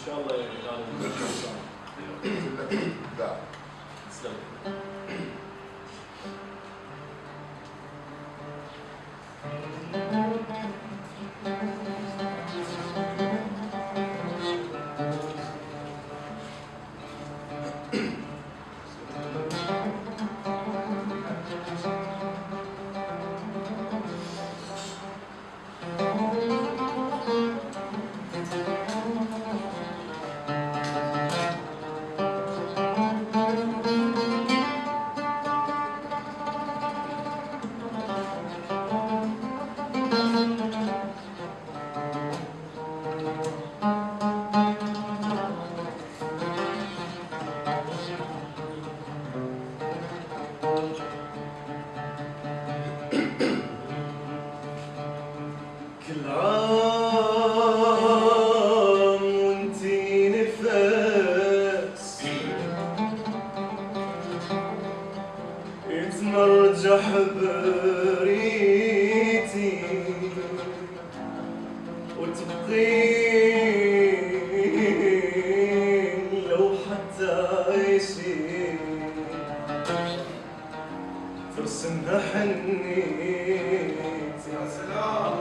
شاء الله يعني لا تسلم. كل عام وانتي نفس يتمرجح بريتي وتبقين لو حتى يشي ترسمها حنيتي. يا سلام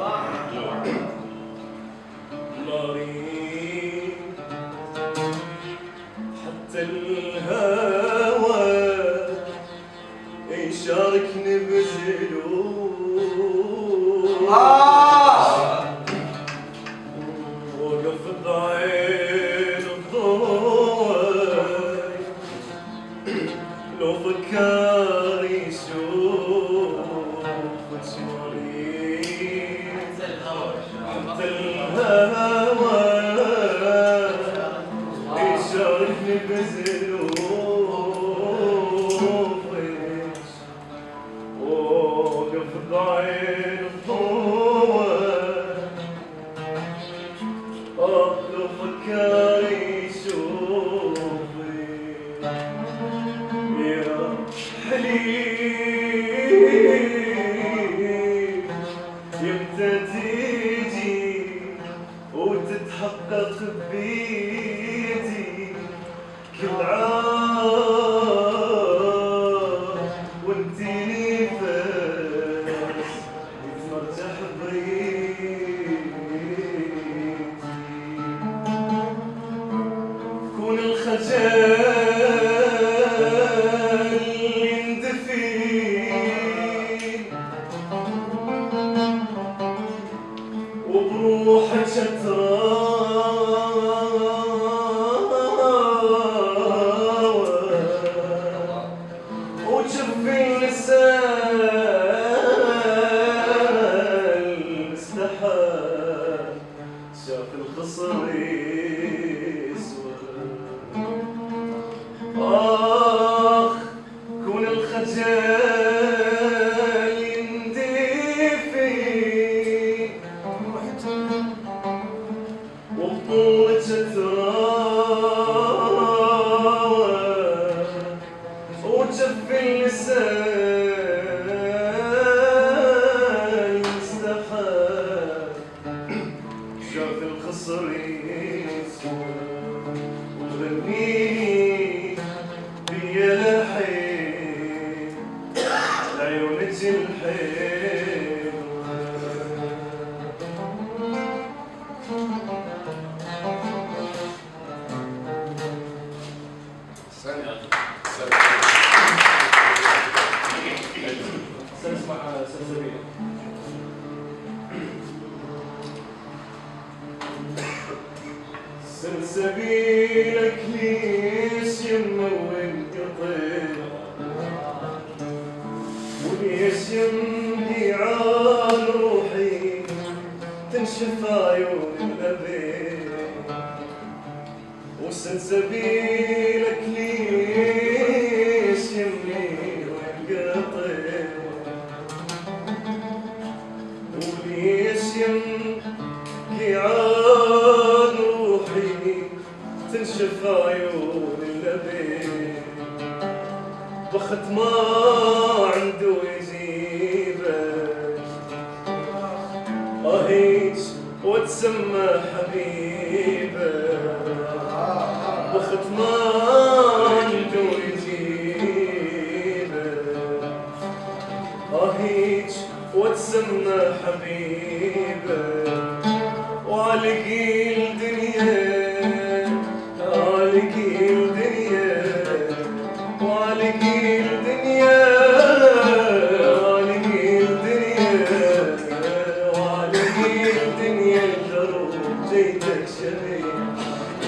ناري حتى الهوى يشاركني بجلوس وقف بعين الضوء لو فكر يشوف شعوري حتى الهوى يشاركني بزلوفك وقف بعين الضوء لو فكر يشوفك يا حليب يمتى تيجي وتتحقق بيدي كل عام وانتي نفس يتمرجح بريدي كون الخجل يندفي وبروحك تراوى وجفي اللسان استحى شاف الخصر يسوى. آخ كون الخجل يندفي وبطولك تراوى وجفي اللسان استحى شاف الخصر يسوى وغني بيا لحين لعيونك الحلوة. سنسمع سلسبيل. سلسبيلك ليش يمه وانقطع وليش يمضي عن روحي تنشف عيون الأبي وسلسبيلك ليش يمني وانقطع وليش يمضي عن روحي تنشف عيون الأبي بخت ما عنده يجيبه أهيج وتسمى حبيبه ختمان ويجيبه هيج وتسمى حبيبه والقي الدنيا والقي الدنيا والقي الدنيا والقي الدنيا والقي الدنيا الدروب جيتك شبيه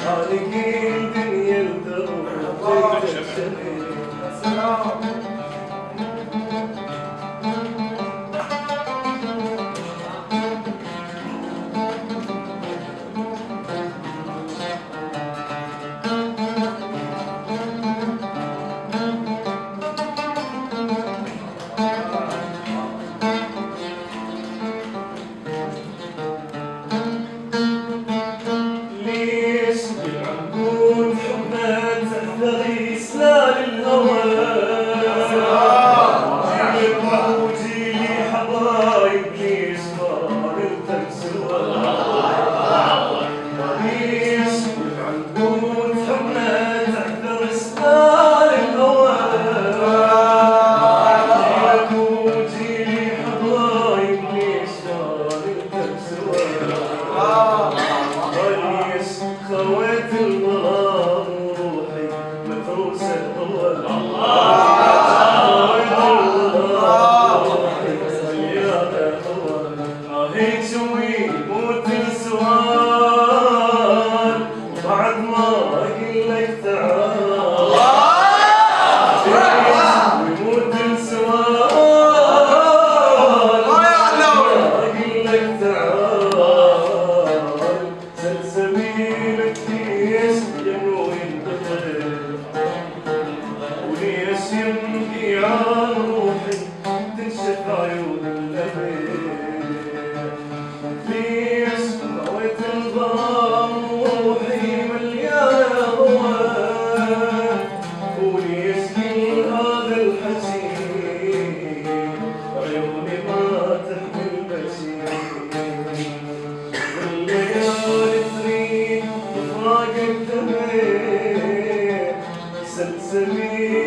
والقي الدنيا الدروب جيتك شبيه خويت الظلام وروحي متروس الأول خويت الظلام وروحي مليان الأول هيك شوي موت السؤال وبعد ما أقول لك تعال يموت السؤال أقول لك تعال سلسبيلك ينوي البدر وليش يمضي عن روحي تنشف عيون اللبن ليش خويت الظلام روحي مليانة هوى وليش كل هذا الحزين عيوني ما تحمل بشير والليالي تريد فراق الدمع سلسبيل